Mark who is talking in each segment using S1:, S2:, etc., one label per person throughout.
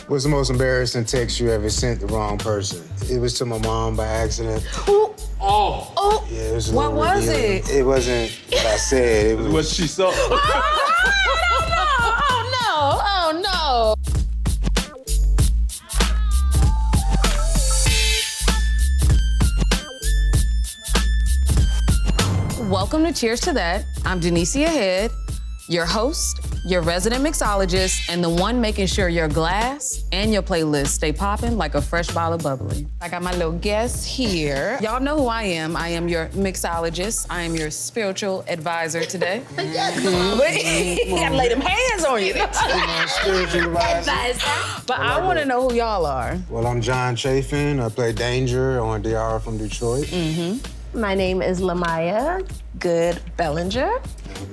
S1: What's the most embarrassing text you ever sent the wrong person? It was to my mom by accident.
S2: Oh.
S1: Yeah, it was
S2: What was
S1: revealing.
S2: it?
S1: It wasn't what I said. It was
S3: what she saw.
S2: Oh no. Welcome to Cheers to That. I'm Denicia Head, your host, your resident mixologist, and the one making sure your glass and your playlist stay popping like a fresh bottle of bubbly. I got my little guests here. Y'all know who I am. I am your mixologist. I am your spiritual advisor today. You gotta lay them hands on you.
S1: spiritual advisor.
S2: But I wanna know who y'all are.
S1: Well, I'm Jon Chaffin. I play Danger on DR from Detroit.
S4: My name is LaMyia Good-Bellinger,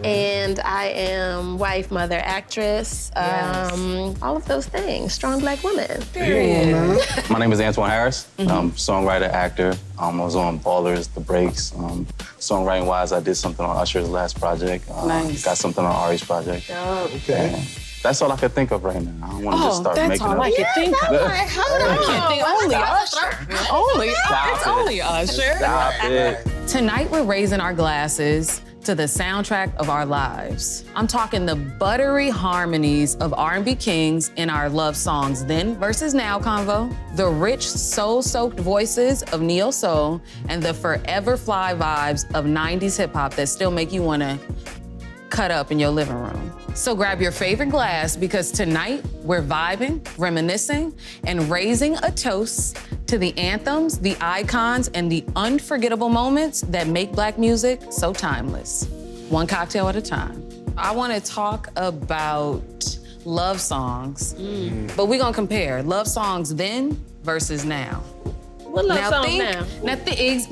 S4: and I am wife, mother, actress, all of those things. Strong Black woman.
S2: Period.
S3: My name is Antoine Harris. I'm songwriter, actor. I was on Ballers, The Breaks. Songwriting-wise, I did something on Usher's last project.
S2: Nice.
S3: Got something on Ari's project.
S1: Okay.
S3: And that's all I could think of right now. I don't want to just start
S2: that's
S3: making
S2: all
S3: up.
S2: I can think of.
S4: Like, hold on.
S2: I can't think. Only Usher. It's only Usher.
S3: Stop it.
S2: Tonight we're raising our glasses to the soundtrack of our lives. I'm talking the buttery harmonies of R&B kings in our love songs then versus now convo, the rich soul-soaked voices of neo soul, and the forever fly vibes of 90s hip hop that still make you wanna cut up in your living room. So grab your favorite glass because tonight we're vibing, reminiscing, and raising a toast to the anthems, the icons, and the unforgettable moments that make Black music so timeless. One cocktail at a time. I wanna talk about love songs, but we're gonna compare love songs then versus now.
S4: What love song now?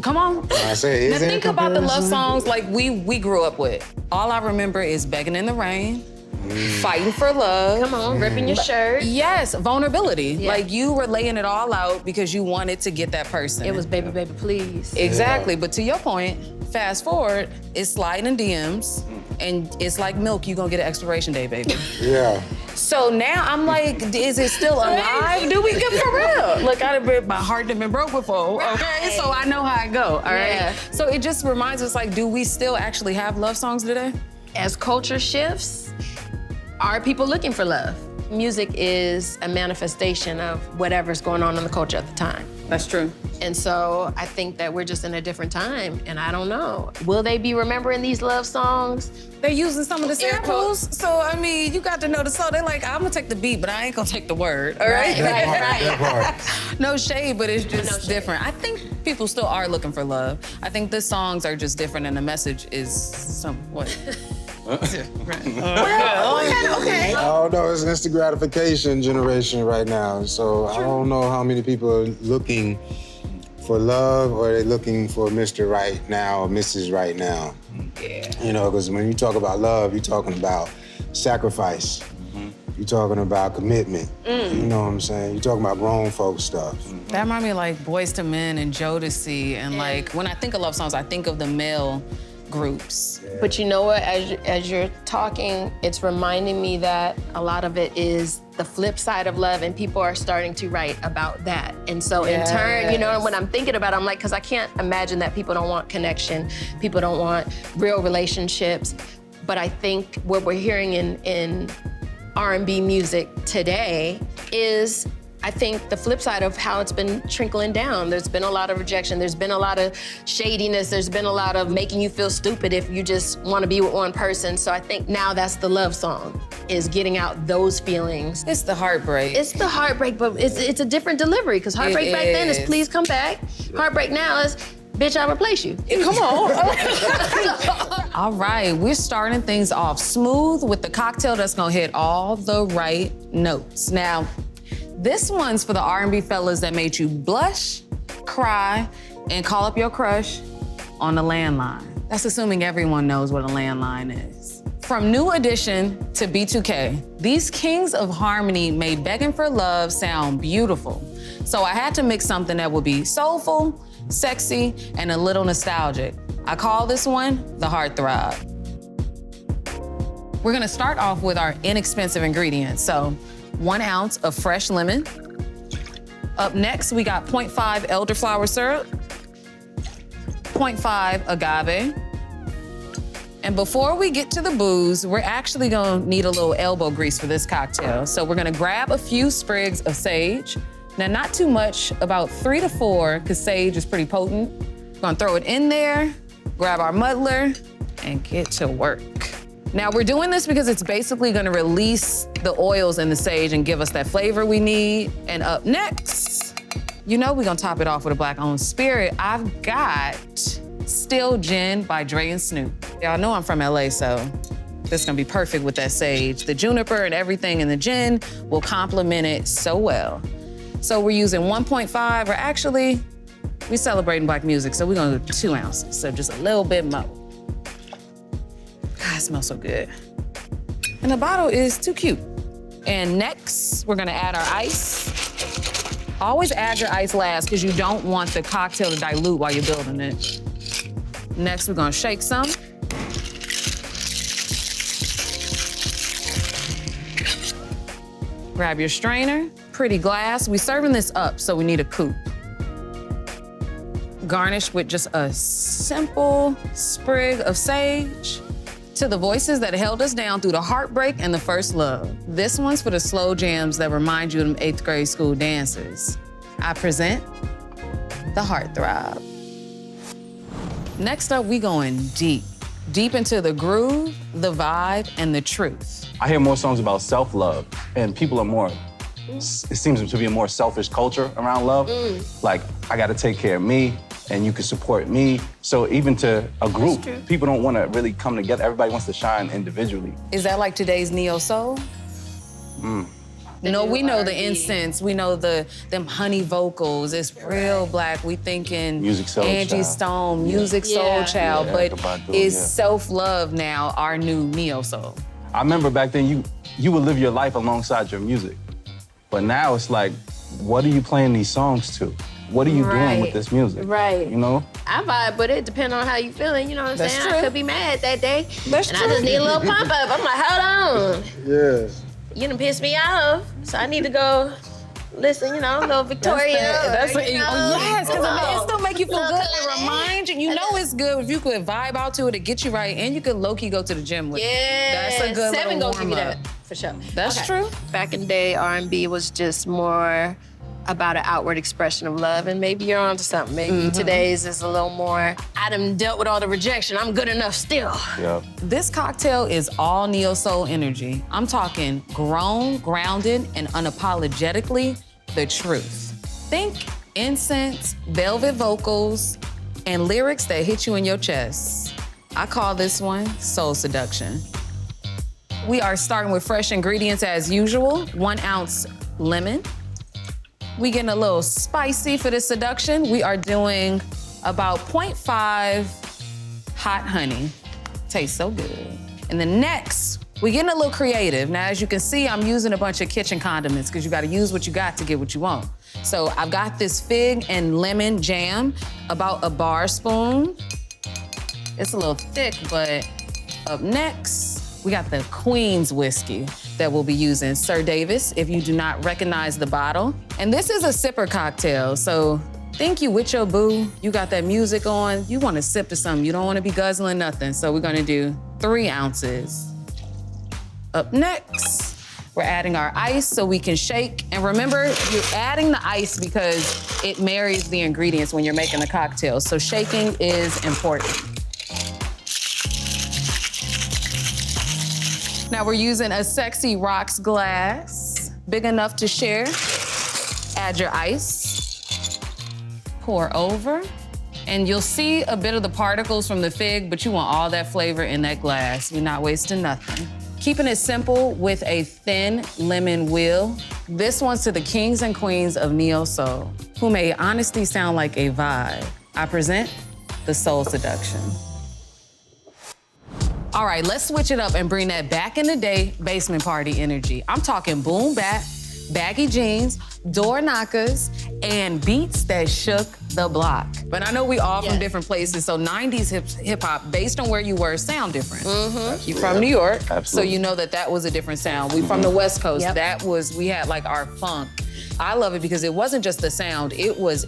S2: Come on.
S1: I say,
S2: Now
S1: is there
S2: think
S1: a
S2: about the love
S1: comparison?
S2: songs like we grew up with. All I remember is Begging in the Rain, Fighting for Love.
S4: Come on, ripping your shirt.
S2: Yes, vulnerability.
S4: Yeah.
S2: Like you were laying it all out because you wanted to get that person.
S4: It was baby, baby, please.
S2: Exactly, but to your point, fast forward, it's sliding in DMs and it's like milk, you gonna get an expiration date, baby.
S1: Yeah.
S2: So now I'm like, is it still alive? Do we get for real? Look, my heart done been broke before, okay? So I know how it go, all right?
S4: Yeah.
S2: So it just reminds us, like, do we still actually have love songs today?
S4: As culture shifts, are people looking for love? Music is a manifestation of whatever's going on in the culture at the time.
S2: That's true.
S4: And so I think that we're just in a different time, and I don't know. Will they be remembering these love songs?
S2: They're using some of the samples, so I mean, you got to know the song. They're like, I'm gonna take the beat, but I ain't gonna take the word, all right?
S1: That part.
S2: No shade, but it's just different. I think people still are looking for love. I think the songs are just different and the message is somewhat different.
S4: Okay.
S1: I don't know, it's instant gratification generation right now. So I don't know how many people are looking for love or they're looking for Mr. Right Now or Mrs. Right Now.
S2: Yeah.
S1: You know, because when you talk about love, you're talking about sacrifice. You're talking about commitment. You know what I'm saying? You're talking about grown folk stuff.
S2: That reminds me of like Boyz II Men and Jodeci, and like when I think of love songs, I think of the male groups.
S4: But you know what, as you're talking, it's reminding me that a lot of it is the flip side of love, and people are starting to write about that. And so in turn, you know, when I'm thinking about it, I'm like, because I can't imagine that people don't want connection, people don't want real relationships. But I think what we're hearing in R&B music today is, I think, the flip side of how it's been trickling down. There's been a lot of rejection. There's been a lot of shadiness. There's been a lot of making you feel stupid if you just want to be with one person. So I think now that's the love song, is getting out those feelings.
S2: It's the heartbreak.
S4: It's the heartbreak, but it's a different delivery, because heartbreak back then is please come back. Heartbreak now is, bitch, I'll replace you.
S2: Come on. All right, we're starting things off smooth with the cocktail that's gonna hit all the right notes. Now, this one's for the R&B fellas that made you blush, cry, and call up your crush on the landline. That's assuming everyone knows what a landline is. From New Edition to B2K, these kings of harmony made Begging for Love sound beautiful. So I had to mix something that would be soulful, sexy, and a little nostalgic. I call this one the Heartthrob. We're gonna start off with our inexpensive ingredients. So 1 ounce of fresh lemon. Up next, we got 0.5 elderflower syrup, 0.5 agave. And before we get to the booze, we're actually gonna need a little elbow grease for this cocktail. So we're gonna grab a few sprigs of sage. Now, not too much, about 3 to 4, because sage is pretty potent. We're gonna throw it in there, grab our muddler, and get to work. Now, we're doing this because it's basically gonna release the oils in the sage and give us that flavor we need. And up next, you know we're gonna top it off with a Black-owned spirit. I've got Still Gin by Dre and Snoop. Y'all know I'm from LA, so this is gonna be perfect with that sage. The juniper and everything in the gin will complement it so well. So we're using 1.5, or actually, we're celebrating Black music, so we're gonna do 2 ounces, so just a little bit more. God, it smells so good. And the bottle is too cute. And next, we're gonna add our ice. Always add your ice last, because you don't want the cocktail to dilute while you're building it. Next, we're gonna shake some. Grab your strainer, pretty glass. We're serving this up, so we need a coupe. Garnish with just a simple sprig of sage. To the voices that held us down through the heartbreak and the first love. This one's for the slow jams that remind you of them 8th grade school dances. I present the Heartthrob. Next up, we going deep. Deep into the groove, the vibe, and the truth.
S3: I hear more songs about self-love, and people are more, it seems to be a more selfish culture around love. Like, I gotta take care of me, and you can support me. So even to a group, people don't wanna really come together. Everybody wants to shine individually.
S2: Is that like today's neo-soul? No, we know the incense. We know them honey vocals. It's real Black. We thinking
S3: Music Soul
S2: Angie
S3: Child.
S2: Stone, Music Soul Child, but
S3: Badu,
S2: is self-love now our new neo-soul?
S3: I remember back then, you would live your life alongside your music. But now it's like, what are you playing these songs to? What are you doing with this music?
S4: Right.
S3: You know?
S4: I vibe, but it depends on how you feeling, you know what I'm
S2: That's
S4: saying?
S2: true.
S4: I could be mad that day.
S2: That's
S4: and
S2: true.
S4: I just need a little pump up. I'm like, hold on.
S1: Yes.
S4: You done pissed me off. So I need to go listen, you know, a little Victoria.
S2: That's what,
S4: you know,
S2: oh, yes, because it still make you feel
S4: Little
S2: good and
S4: Connie.
S2: remind you. You know it's good if you could vibe out to it, get you right, and you could low-key go to the gym with it.
S4: Yeah.
S2: That's a good
S4: 7
S2: little
S4: gonna give you
S2: warm-up.
S4: that, for sure.
S2: That's true.
S4: Back in the day, R&B was just more about an outward expression of love, and maybe you're onto something. Maybe today's is a little more, I done dealt with all the rejection, I'm good enough still.
S3: Yeah.
S2: This cocktail is all neo-soul energy. I'm talking grown, grounded, and unapologetically the truth. Think incense, velvet vocals, and lyrics that hit you in your chest. I call this one Soul Seduction. We are starting with fresh ingredients as usual. 1 ounce lemon. We getting a little spicy for this seduction. We are doing about 0.5 hot honey. Tastes so good. And then next, we getting a little creative. Now, as you can see, I'm using a bunch of kitchen condiments because you gotta use what you got to get what you want. So I've got this fig and lemon jam, about a bar spoon. It's a little thick, but up next, we got the Queen's whiskey that we'll be using. Sir Davis, if you do not recognize the bottle. And this is a sipper cocktail, so think you with your boo, you got that music on, you wanna sip to something, you don't wanna be guzzling nothing. So we're gonna do 3 ounces. Up next, we're adding our ice so we can shake. And remember, you're adding the ice because it marries the ingredients when you're making the cocktail. So shaking is important. Now we're using a Sexy Rocks glass, big enough to share. Add your ice, pour over, and you'll see a bit of the particles from the fig, but you want all that flavor in that glass. You're not wasting nothing. Keeping it simple with a thin lemon wheel. This one's to the kings and queens of neo soul, who made honesty sound like a vibe. I present the Soul Seduction. All right, let's switch it up and bring that back in the day basement party energy. I'm talking boom bap, baggy jeans, door knockers, and beats that shook the block. But I know we all from different places, so 90s hip hop, based on where you were, sound different. You from New York, so you know that was a different sound. We from the West Coast, we had like our funk. I love it because it wasn't just the sound, it was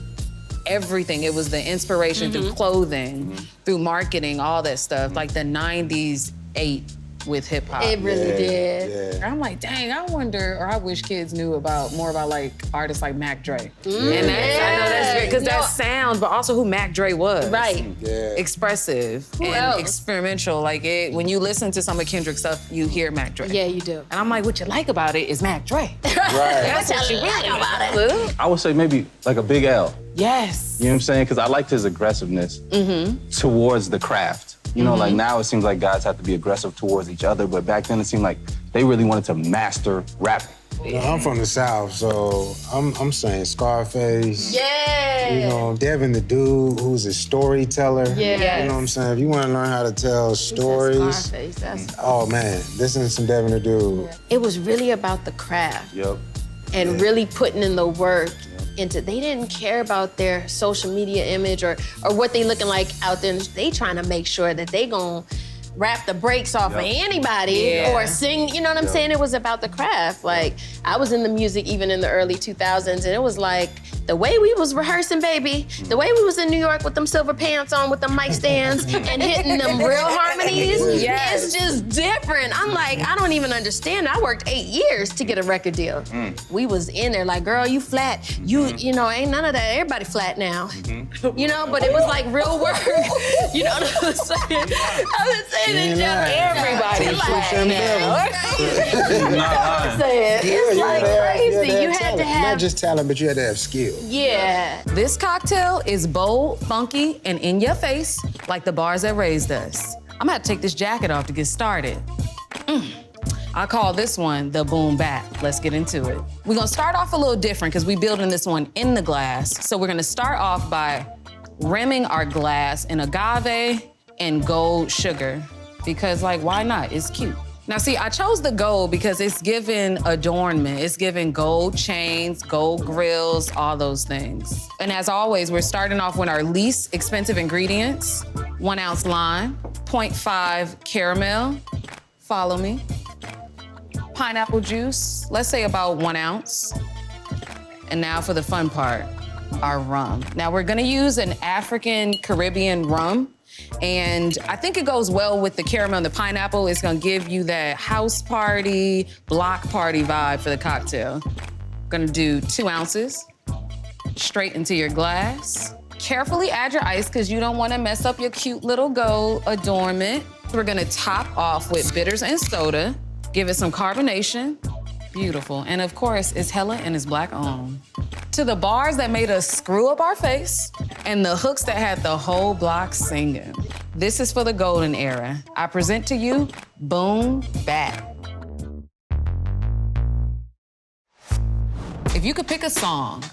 S2: everything. It was the inspiration through clothing, through marketing, all that stuff. Like the 90s ate with hip hop.
S4: It really did.
S2: I'm like, dang, I wonder, or I wish kids knew more about like artists like Mac Dre. And that's, I know that's great, because that sound, but also who Mac Dre was.
S4: Right.
S2: Expressive and experimental. Like when you listen to some of Kendrick's stuff, you hear Mac Dre.
S4: Yeah, you do.
S2: And I'm like, what you like about it is Mac Dre.
S1: Right.
S2: That's what you like about it.
S3: I would say maybe like a Big L.
S2: Yes.
S3: You know what I'm saying? Because I liked his aggressiveness towards the craft. You know, like now it seems like guys have to be aggressive towards each other, but back then it seemed like they really wanted to master rapping.
S1: No, I'm from the South, so I'm saying Scarface.
S4: Yeah.
S1: You know, Devin the dude who's a storyteller.
S4: Yeah.
S1: You know what I'm saying? If you want to learn how to tell stories,
S4: Scarface, that's...
S1: oh man, listen to some Devin the dude.
S4: It was really about the craft.
S3: Yep.
S4: And really putting in the work into, they didn't care about their social media image or what they looking like out there. They trying to make sure that they gonna rap the brakes off of anybody or sing, you know what I'm saying? It was about the craft. Like, I was in the music even in the early 2000s, and it was like, the way we was rehearsing, baby, the way we was in New York with them silver pants on with them mic stands and hitting them real harmonies, it's just different. I'm like, I don't even understand. I worked 8 years to get a record deal. We was in there like, girl, you flat. You know, ain't none of that. Everybody flat now. You know, but it was like real work. You know what I'm saying? I was saying everybody flat now. It's like crazy. You had to have...
S1: Not just talent, but you had to have skill.
S4: Yeah.
S2: This cocktail is bold, funky, and in your face, like the bars that raised us. I'm gonna have to take this jacket off to get started. I call this one the boom bap. Let's get into it. We're gonna start off a little different because we're building this one in the glass. So we're gonna start off by rimming our glass in agave and gold sugar because, like, why not? It's cute. Now, see, I chose the gold because it's giving adornment. It's giving gold chains, gold grills, all those things. And as always, we're starting off with our least expensive ingredients. 1 ounce lime, 0.5 caramel, follow me. Pineapple juice, let's say about 1 ounce. And now for the fun part, our rum. Now we're gonna use an African Caribbean rum. And I think it goes well with the caramel and the pineapple. It's gonna give you that house party, block party vibe for the cocktail. Gonna do 2 ounces straight into your glass. Carefully add your ice because you don't wanna mess up your cute little gold adornment. We're gonna top off with bitters and soda, give it some carbonation. Beautiful. And of course, it's hella and it's Black owned. To the bars that made us screw up our face and the hooks that had the whole block singing. This is for the golden era. I present to you, Boom Bap. If you could pick a song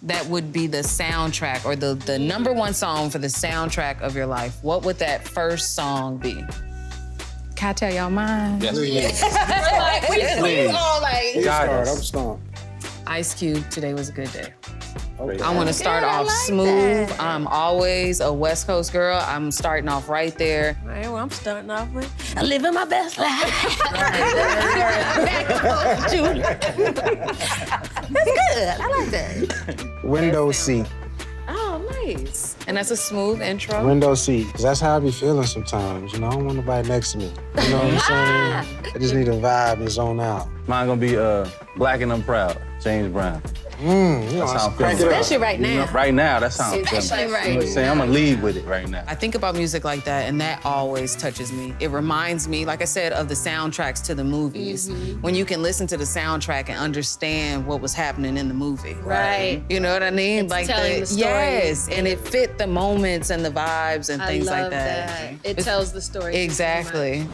S2: that would be the soundtrack or the #1 song for the soundtrack of your life, what would that first song be? Can I tell y'all mine?
S3: Yes,
S1: Please.
S4: We all like...
S1: I'm strong.
S2: Ice Cube, today was a good day.
S1: Okay.
S2: I want to start off
S4: like
S2: smooth.
S4: that.
S2: I'm always a West Coast girl. I'm starting off right there.
S4: All right, well, I'm starting off with, I'm living my best life. That's good, I like that.
S1: Window seat.
S2: Oh, nice. And that's a smooth intro.
S1: Window seat, because that's how I be feeling sometimes. You know, I don't want nobody next to me. You know what I'm saying? I just need a vibe and zone out.
S3: Mine gonna be Black and I'm Proud, James Brown.
S1: You know,
S3: That's how I'm
S1: crank
S3: feeling.
S1: it up.
S4: Especially right now.
S3: Right now, that's how I'm feeling.
S4: Especially
S3: You
S4: right
S3: know what I'm saying? I'm gonna lead with it right now.
S2: I think about music like that, and that always touches me. It reminds me, like I said, of the soundtracks to the movies. When you can listen to the soundtrack and understand what was happening in the movie.
S4: Right.
S2: You know what I mean?
S4: It's telling the story.
S2: Yes, and it fit the moments and the vibes and things like that.
S4: It tells the story.
S2: Exactly.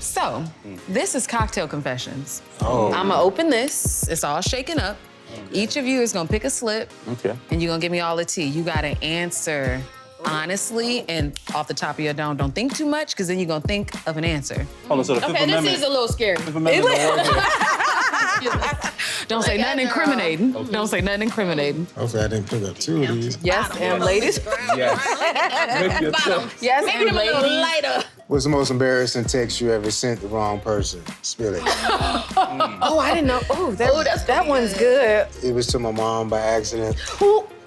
S2: So, this is Cocktail Confessions.
S1: Oh.
S2: I'm gonna open this. It's all shaken up. Each of you is gonna pick a slip,
S3: Okay.
S2: and you're gonna give me all the tea. You gotta answer honestly and off the top of your dome. Don't think too much, because then you're gonna think of an answer.
S3: Hold on, so the Fifth
S4: Okay, this
S3: Amendment.
S4: is a little scary.
S3: Fifth Amendment don't work here.
S2: Don't say nothing incriminating. Don't say nothing incriminating.
S1: Hopefully I didn't pick up two of these.
S2: Yes, and ladies.
S3: Yes.
S2: Yes,
S4: Maybe
S2: and
S4: them a little
S2: ladies.
S4: lighter.
S1: What's the most embarrassing text you ever sent the wrong person? Spill it.
S2: Oh, I didn't know. Oh,
S4: that's
S2: that one's good.
S1: It was to my mom by accident.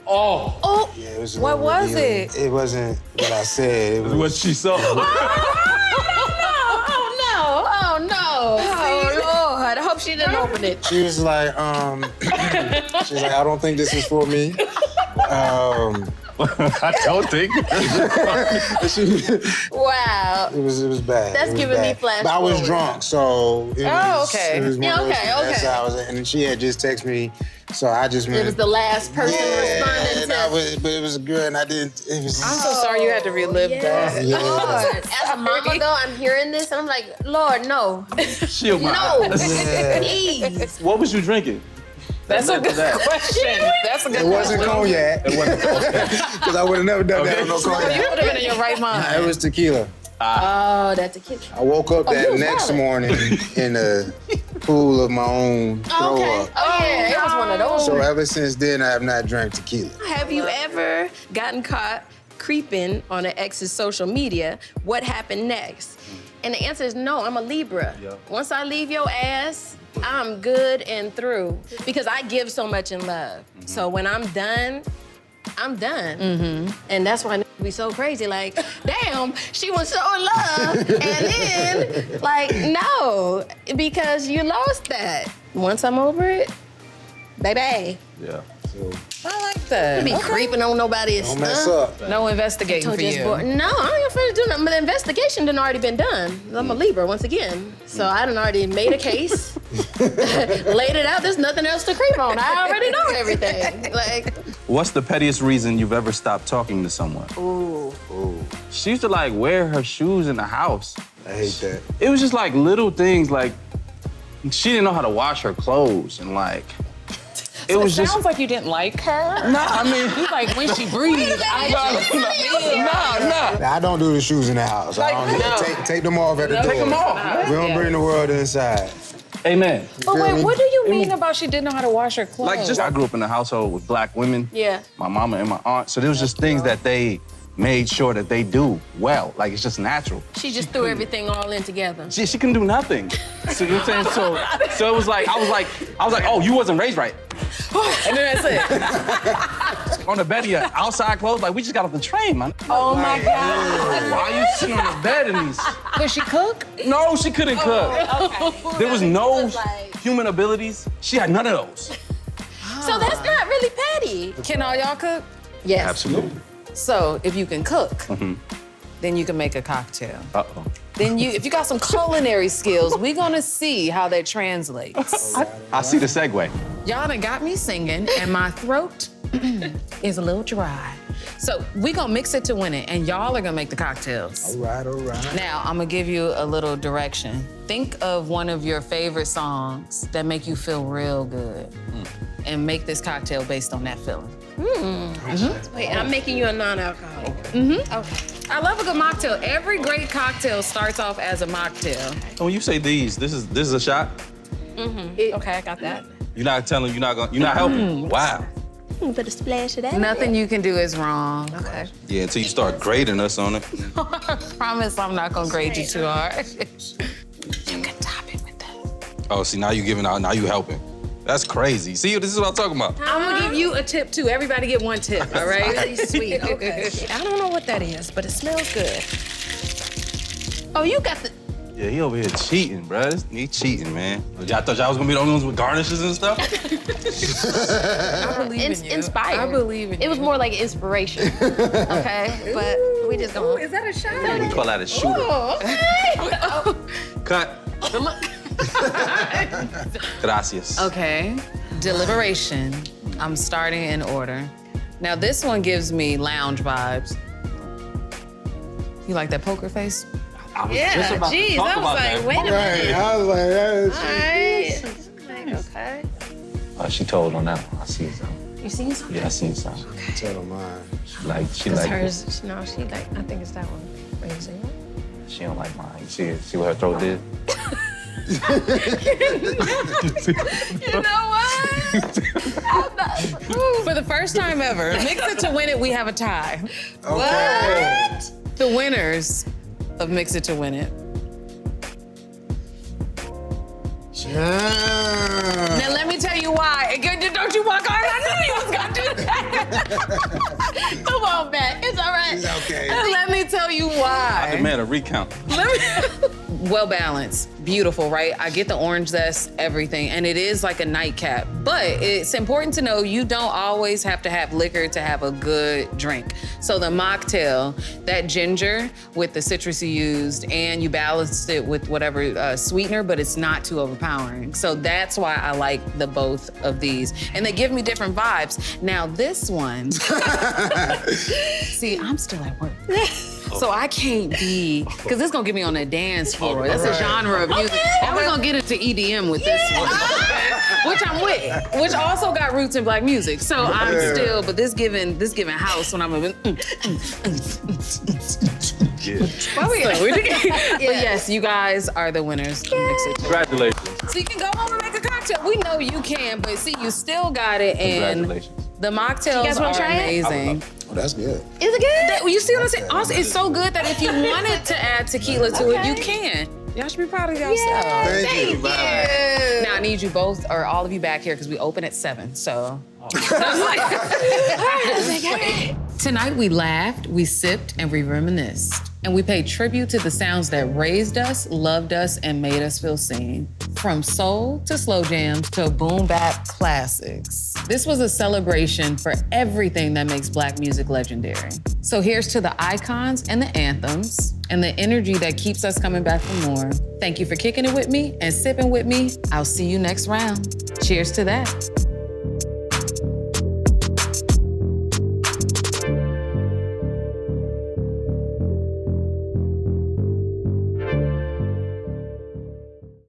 S3: Oh,
S1: Yeah, it was.
S2: What was
S1: revealing.
S2: it?
S1: It wasn't what I said. It was
S3: what she saw.
S4: Oh Lord, I hope she didn't open it.
S1: She was like, she's like, I don't think this is for me.
S3: I don't think.
S4: Wow.
S1: It was bad.
S4: That's
S1: It was
S4: giving me
S1: bad.
S4: flash
S1: But I was
S4: forward.
S1: drunk, so it was.
S2: okay.
S1: It was one
S4: Yeah,
S1: of those
S4: okay,
S1: things. That's
S4: okay.
S1: how I was, and then she had just texted me, so I just went.
S4: It was the last person responding to.
S1: But it was a girl, and I didn't. It was.
S2: I'm so sorry you had to relive that.
S1: Yeah.
S4: Lord, as a mama though, I'm hearing this and I'm like, Lord, no.
S3: Shield my
S4: No.
S3: eyes.
S4: Please.
S3: What was you drinking?
S2: That's a good
S3: that.
S2: question. That's a good
S1: It wasn't cognac,
S3: It wasn't.
S1: because I would have never done that with no
S2: question. You
S1: cognac.
S2: would have been in your right mind.
S1: It was tequila.
S4: Oh, that's a kid.
S1: I woke up
S4: you
S1: that
S4: was
S1: next
S4: violent.
S1: morning in a pool of my own throw
S4: Okay.
S1: up.
S4: Oh yeah, it was one of those.
S1: So ever since then, I have not drank tequila.
S4: Have you ever gotten caught creeping on an ex's social media? What happened next? And the answer is no, I'm a Libra.
S3: Yeah.
S4: Once I leave your ass, I'm good and through. Because I give so much in love. So when I'm done, I'm done. And that's why we so crazy. Like, damn, she was so in love. And then, like, no, because you lost that. Once I'm over it, baby.
S3: Yeah.
S1: So
S2: I like that.
S4: Be creeping on nobody's
S1: don't mess
S4: stuff.
S1: up.
S2: No investigating
S4: Told
S2: for
S4: you it's
S2: you.
S4: boring. No, I ain't finna do nothing. But the investigation done already been done. I'm a Libra once again. So I done already made a case, laid it out. There's nothing else to creep on. I already know everything. Like,
S3: What's the pettiest reason you've ever stopped talking to someone?
S4: ooh.
S3: She used to like wear her shoes in the house.
S1: I hate that.
S3: It was just like little things like she didn't know how to wash her clothes and like it was just
S2: Sounds like you didn't like her.
S3: nah, I mean
S2: You like when she breathed.
S3: nah.
S1: I don't do the shoes in the house. I don't
S2: no.
S1: take them off at the door.
S3: Take them off.
S1: We don't bring the world inside.
S3: Amen.
S2: Oh,
S1: feel
S2: wait,
S1: me?
S2: what do you mean about she didn't know how to wash her clothes?
S3: Like just I grew up in a household with black women.
S4: Yeah.
S3: My mama and my aunt. So there was just things that they made sure that they do well. Like it's just natural.
S4: She just threw everything all in together.
S3: She couldn't do nothing. So you know what I'm saying? So it was like I was like, oh, you wasn't raised right.
S2: And then that's it.
S3: On the bed of your outside clothes, like we just got off the train, man.
S2: Oh my God.
S3: Why are you sitting on the bed in these?
S2: Could she cook?
S3: No, she couldn't cook.
S4: Okay.
S3: There was no
S4: was like-
S3: human abilities. She had none of those.
S4: So that's not really petty.
S2: Can all y'all cook?
S4: Yes.
S3: Absolutely.
S2: So if you can cook, then you can make a cocktail.
S3: Uh-oh.
S2: Then if you got some culinary skills, we're gonna see how that translates.
S3: I see the segue.
S2: Y'all done got me singing, and my throat is a little dry. So we gonna mix it to win it, and y'all are gonna make the cocktails.
S1: All right.
S2: Now, I'm gonna give you a little direction. Think of one of your favorite songs that make you feel real good, and make this cocktail based on that feeling.
S4: Wait, I'm making you a non-alcoholic. Okay.
S2: I love a good mocktail. Every great cocktail starts off as a mocktail.
S3: And when you say these, this is a shot.
S4: Okay, I got that.
S3: You're not telling. You're not helping. Wow.
S4: Put a splash of that.
S2: Nothing you can do is wrong.
S4: Okay.
S3: Yeah, until you start grading us on it.
S2: Promise I'm not gonna grade you too hard. You can top it with that.
S3: Oh, see, now you giving out. Now you helping. That's crazy. See, this is what I'm talking about.
S2: I'm gonna give you a tip too. Everybody get one tip, all right?
S4: Really sweet. Okay. I don't know what that is, but it smells good. Oh, you got the.
S3: Yeah, he over here cheating, bruh. He cheating, man. Y'all thought y'all was gonna be the only ones with garnishes and stuff?
S2: I believe in you.
S4: Inspired.
S2: I believe in you.
S4: It was more like inspiration. Okay, but we just
S2: Ooh,
S4: going.
S2: is that a shot?
S3: We call that a shooter.
S4: Oh, okay.
S3: Cut. Gracias.
S2: Okay. Deliberation. I'm starting in order. Now this one gives me lounge vibes. You like that poker face?
S3: I was
S4: Yeah,
S3: just about to
S4: geez,
S3: talk
S4: I was
S3: about
S4: like,
S3: that.
S4: wait a minute.
S1: Right. I was like,
S4: All right. Okay.
S3: She told on that one. I seen some.
S4: You seen some?
S3: Yeah, I seen some.
S1: Tell them mine.
S3: She
S4: It's
S3: like
S4: hers. No, she like. I think it's that one. Wait, you see it?
S3: She don't like mine. You see what her throat did?
S2: You know what? the first time ever. Mix It to Win It, we have a tie.
S1: Okay.
S2: The winners of Mix It to Win It.
S1: Yeah.
S2: Now let me tell you why. Don't you walk on? I knew you was gonna do that. Come on, Matt. It's all right.
S1: It's okay.
S2: Let me tell you why.
S3: I demand a recount.
S2: Well balanced, beautiful, right? I get the orange zest, everything, and it is like a nightcap. But it's important to know you don't always have to have liquor to have a good drink. So the mocktail, that ginger with the citrus you used, and you balanced it with whatever sweetener, but it's not too overpowering. So that's why I like the both of these. And they give me different vibes. Now this one, see, I'm still at work. So I can't be, because this is gonna get me on the dance floor. That's a genre of music. And we're gonna get into EDM with this one. Which I'm with, which also got roots in black music. So I'm still, but this giving house when I'm a But yes, you guys are the winners of Mix It.
S3: Congratulations.
S2: So you can go home and make a cocktail. We know you can, but see, you still got it. And
S3: Congratulations.
S2: the mocktails
S4: You guys wanna
S2: are
S4: try it?
S2: amazing.
S1: Oh, that's good.
S4: Is it good?
S2: You see what I'm saying? Also, it's so good that if you wanted to add tequila to it, you can. Y'all should be proud of yourselves.
S1: Thank you. Bye.
S2: Now I need you both, or all of you back here, because we open at 7, so. Tonight we laughed, we sipped, and we reminisced. And we paid tribute to the sounds that raised us, loved us, and made us feel seen. From soul to slow jams to boom bap classics. This was a celebration for everything that makes black music legendary. So here's to the icons and the anthems and the energy that keeps us coming back for more. Thank you for kicking it with me and sipping with me. I'll see you next round. Cheers to that.